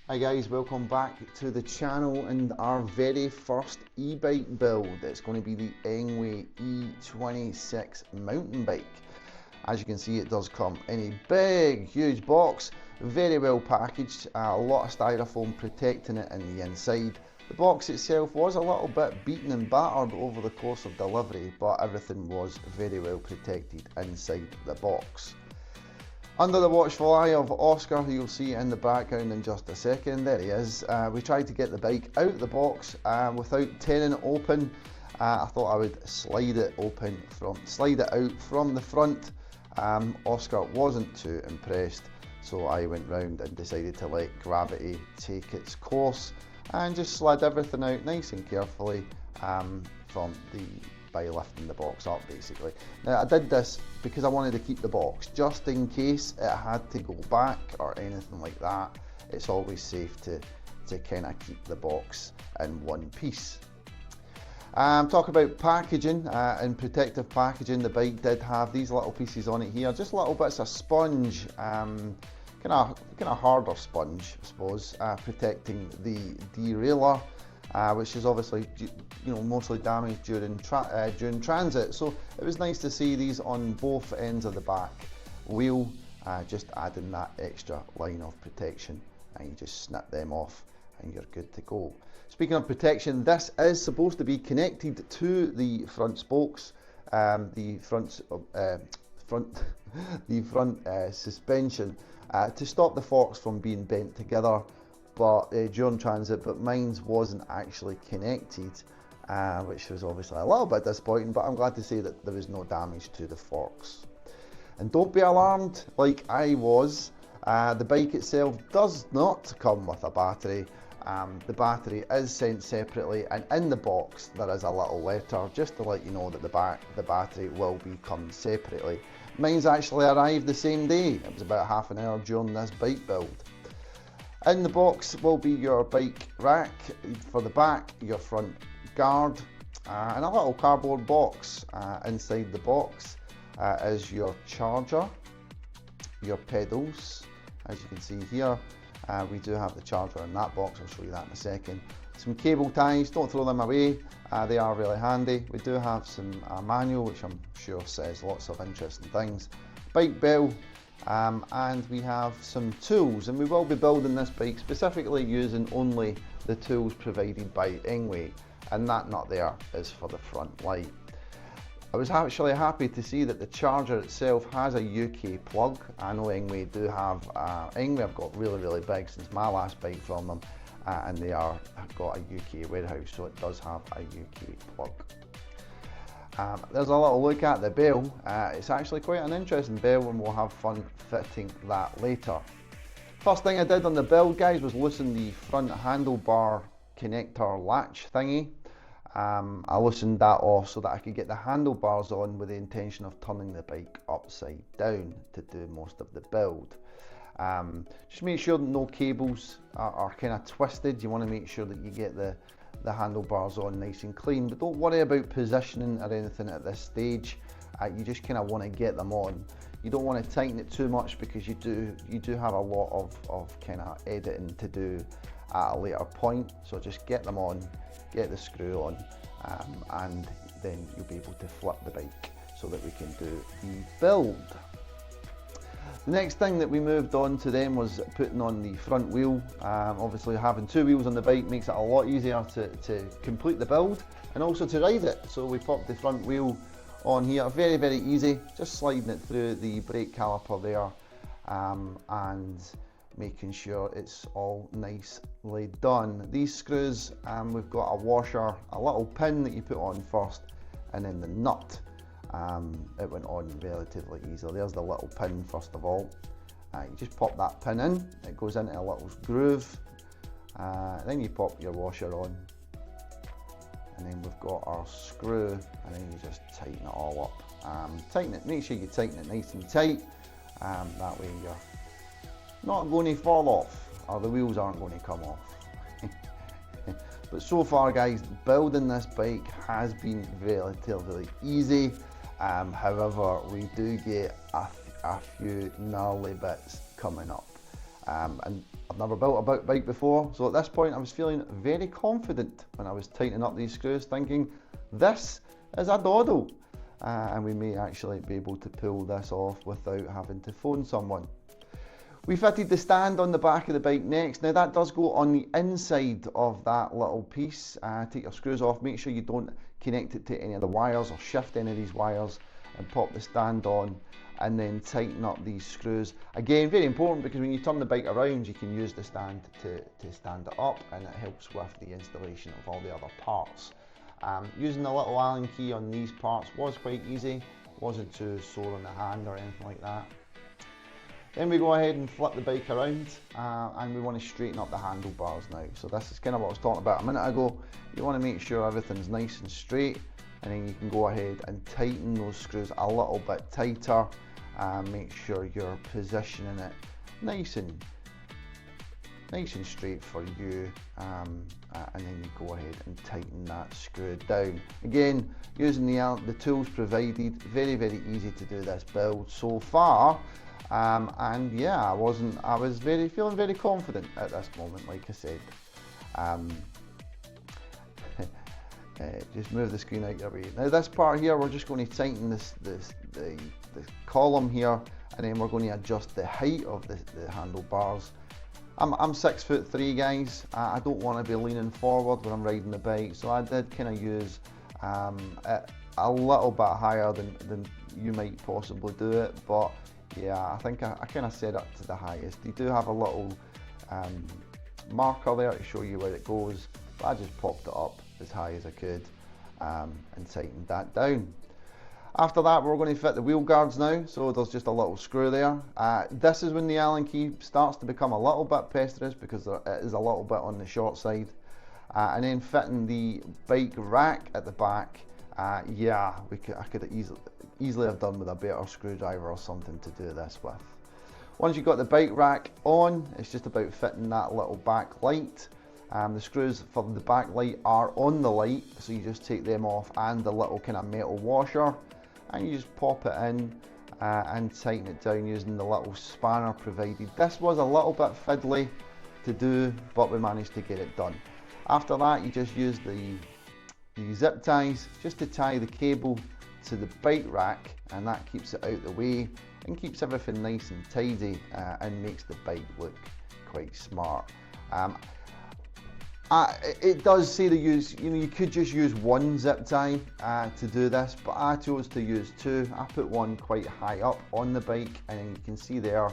Hi guys, welcome back to the channel and our very first e-bike build. It's going to be the ENGWE E26 mountain bike. As you can see, it does come in a big, huge box, very well packaged, a lot of styrofoam protecting it in the inside. The box itself was a little bit beaten and battered over the course of delivery, but everything was very well protected inside the box. Under the watchful eye of Oscar, who you'll see in the background in just a second, there he is. We tried to get the bike out of the box without tearing it open. I thought I would slide it out from the front. Oscar wasn't too impressed, so I went round and decided to let gravity take its course and just slid everything out nice and carefully by lifting the box up basically. Now I did this because I wanted to keep the box, just in case it had to go back or anything like that. It's always safe to kind of keep the box in one piece. Talk about packaging and protective packaging. The bike did have these little pieces on it here, just little bits of sponge, kind of harder sponge I suppose, protecting the derailleur. Which is obviously, mostly damaged during transit. So it was nice to see these on both ends of the back wheel, just adding that extra line of protection, and you just snip them off and you're good to go. Speaking of protection, this is supposed to be connected to the front spokes, the front suspension, to stop the forks from being bent together. But during transit, but mine wasn't actually connected, which was obviously a little bit disappointing, but I'm glad to say that there was no damage to the forks. And don't be alarmed like I was, the bike itself does not come with a battery. The battery is sent separately, and in the box there is a little letter just to let you know that the battery will be come separately. Mine's actually arrived the same day. It was about half an hour during this bike build. In the box will be your bike rack for the back, your front guard, and a little cardboard box. Inside the box is your charger, your pedals. As you can see here, we do have the charger in that box. I'll show you that in a second. Some cable ties, don't throw them away, they are really handy. We do have some manual, which I'm sure says lots of interesting things. Bike bell. And we have some tools, and we will be building this bike specifically using only the tools provided by ENGWE, and that nut there is for the front light. I was actually happy to see that the charger itself has a UK plug. I know ENGWE do have, ENGWE have got really big since my last bike from them, and they have got a UK warehouse, so it does have a UK plug. There's a little look at the bell. It's actually quite an interesting bell, and we'll have fun fitting that later. First thing I did on the build, guys, was loosen the front handlebar connector latch thingy. I loosened that off so that I could get the handlebars on with the intention of turning the bike upside down to do most of the build. Just make sure that no cables are kind of twisted. You want to make sure that you get the handlebars on nice and clean, but don't worry about positioning or anything at this stage. You just kind of want to get them on. You don't want to tighten it too much because you do have a lot of kind of editing to do at a later point. So just get them on, get the screw on, and then you'll be able to flip the bike so that we can do the build. The next thing that we moved on to then was putting on the front wheel. Obviously having two wheels on the bike makes it a lot easier to complete the build and also to ride it. So we popped the front wheel on here, very easy, just sliding it through the brake caliper there, and making sure it's all nicely done. These screws, we've got a washer, a little pin that you put on first, and then the nut. It went on relatively easily. There's the little pin first of all. You just pop that pin in, it goes into a little groove. Then you pop your washer on, and then we've got our screw, and then you just tighten it all up. Tighten it, make sure you tighten it nice and tight. That way you're not going to fall off, or the wheels aren't going to come off. But so far, guys, building this bike has been relatively easy. However, we do get a few gnarly bits coming up, and I've never built a bike before, so at this point I was feeling very confident when I was tightening up these screws, thinking this is a doddle, and we may actually be able to pull this off without having to phone someone. We fitted the stand on the back of the bike next. Now that does go on the inside of that little piece. Take your screws off, make sure you don't connect it to any of the wires or shift any of these wires, and pop the stand on, and then tighten up these screws. Again, very important, because when you turn the bike around you can use the stand to stand it up, and it helps with the installation of all the other parts. Using the little Allen key on these parts was quite easy, wasn't too sore on the hand or anything like that. Then we go ahead and flip the bike around, and we want to straighten up the handlebars now. So this is kind of what I was talking about a minute ago. You want to make sure everything's nice and straight, and then you can go ahead and tighten those screws a little bit tighter. Make sure you're positioning it nice and straight for you, and then you go ahead and tighten that screw down. Again, using the tools provided, very easy to do this build so far. And yeah, I was feeling very confident at this moment, like I said. Just move the screen out your way. Now this part here, we're just going to tighten the column here, and then we're going to adjust the height of the handlebars. I'm 6'3", guys. I don't want to be leaning forward when I'm riding the bike, so I did kind of use it a little bit higher than you might possibly do it, but yeah, I think I kind of set it to the highest. You do have a little marker there to show you where it goes, but I just popped it up as high as I could, and tightened that down. After that, we're going to fit the wheel guards now, so there's just a little screw there. This is when the Allen key starts to become a little bit pesteris, because it is a little bit on the short side. And then fitting the bike rack at the back, yeah, I could easily have done with a better screwdriver or something to do this with. Once you've got the bike rack on, it's just about fitting that little back light. The screws for the back light are on the light, so you just take them off, and the little kind of metal washer, and you just pop it in and tighten it down using the little spanner provided. This was a little bit fiddly to do, but we managed to get it done. After that, you just use the zip ties just to tie the cable to the bike rack, and that keeps it out the way and keeps everything nice and tidy, and makes the bike look quite smart. It does say to use, you could just use one zip tie to do this, but I chose to use two. I put one quite high up on the bike, and then you can see there,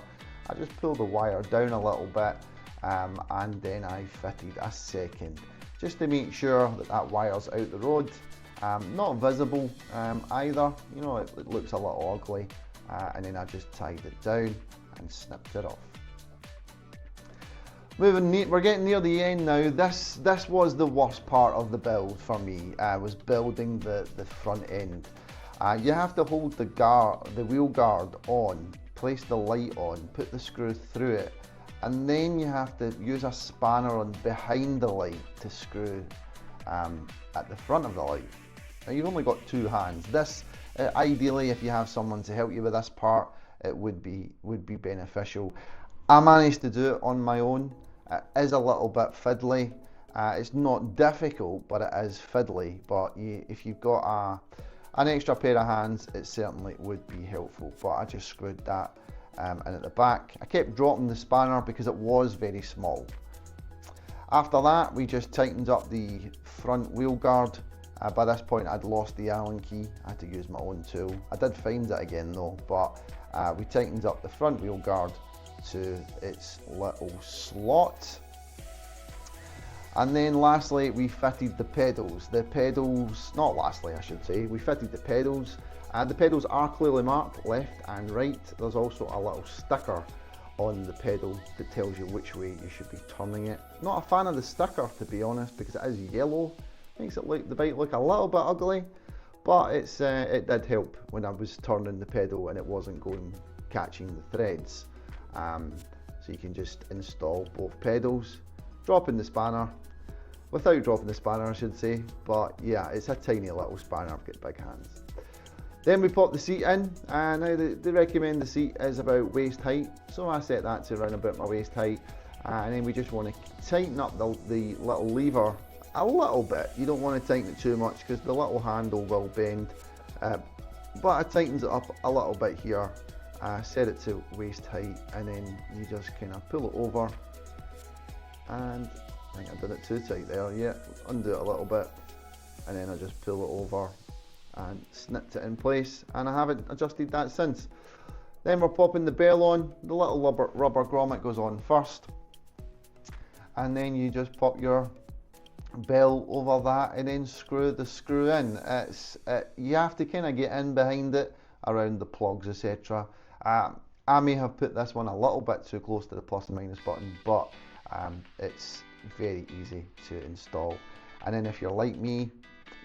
I just pulled the wire down a little bit, and then I fitted a second, just to make sure that wire's out the road. Not visible either, it looks a little ugly, and then I just tied it down and snipped it off. We're getting near the end now. This was the worst part of the build for me, was building the front end. You have to hold the wheel guard on, place the light on, put the screw through it, and then you have to use a spanner on behind the light to screw at the front of the light. Now you've only got two hands. This, ideally, if you have someone to help you with this part, it would be beneficial. I managed to do it on my own. It is a little bit fiddly. It's not difficult, but it is fiddly. But if you've got an extra pair of hands, it certainly would be helpful. But I just screwed that in at the back. I kept dropping the spanner because it was very small. After that, we just tightened up the front wheel guard. By this point, I'd lost the Allen key. I had to use my own tool. I did find it again though, but we tightened up the front wheel guard to its little slot. And then lastly, we fitted the pedals. Not lastly I should say, we fitted the pedals. The pedals are clearly marked left and right. There's also a little sticker on the pedal that tells you which way you should be turning it. Not a fan of the sticker, to be honest, because it is yellow. Makes the bike look a little bit ugly, but it did help when I was turning the pedal and it wasn't catching the threads. So you can just install both pedals, without dropping the spanner I should say, but yeah, it's a tiny little spanner. I've got big hands. Then we pop the seat in, and now they recommend the seat is about waist height, so I set that to around about my waist height. and then we just want to tighten up the little lever a little bit. You don't want to tighten it too much because the little handle will bend, but it tightens it up a little bit here. Set it to waist height, and then you just kind of pull it over, and I think I did it too tight there. Yeah, undo it a little bit, and then I just pull it over and snipped it in place, and I haven't adjusted that since. Then we're popping the bell on. The little rubber grommet goes on first, and then you just pop your bell over that and then screw the screw in. You have to kind of get in behind it around the plugs, etc. I may have put this one a little bit too close to the plus and minus button, but it's very easy to install. And then if you're like me,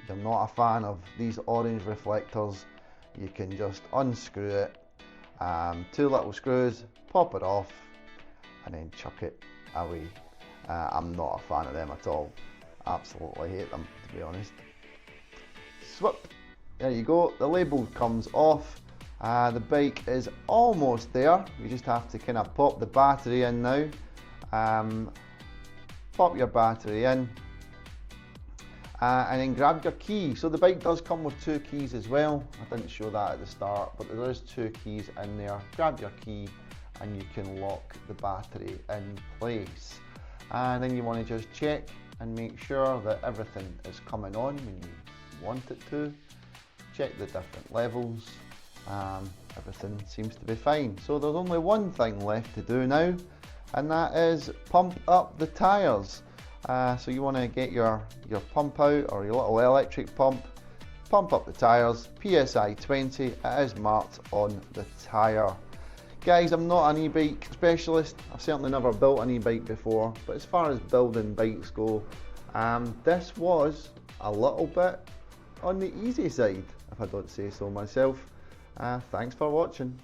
you're not a fan of these orange reflectors, you can just unscrew it, 2 little screws, pop it off, and then chuck it away. I'm not a fan of them at all. Absolutely hate them, to be honest. Swip. There you go. The label comes off. The bike is almost there. You just have to kind of pop the battery in now. Pop your battery in. And then grab your key. So the bike does come with 2 keys as well. I didn't show that at the start, but there is 2 keys in there. Grab your key and you can lock the battery in place. And then you want to just check and make sure that everything is coming on when you want it to. Check the different levels. Everything seems to be fine. So there's only one thing left to do now, and that is pump up the tyres. So you want to get your pump out, or your little electric pump, pump up the tyres, PSI 20, it is marked on the tyre. Guys, I'm not an e-bike specialist, I've certainly never built an e-bike before, but as far as building bikes go, this was a little bit on the easy side, if I don't say so myself. Thanks for watching.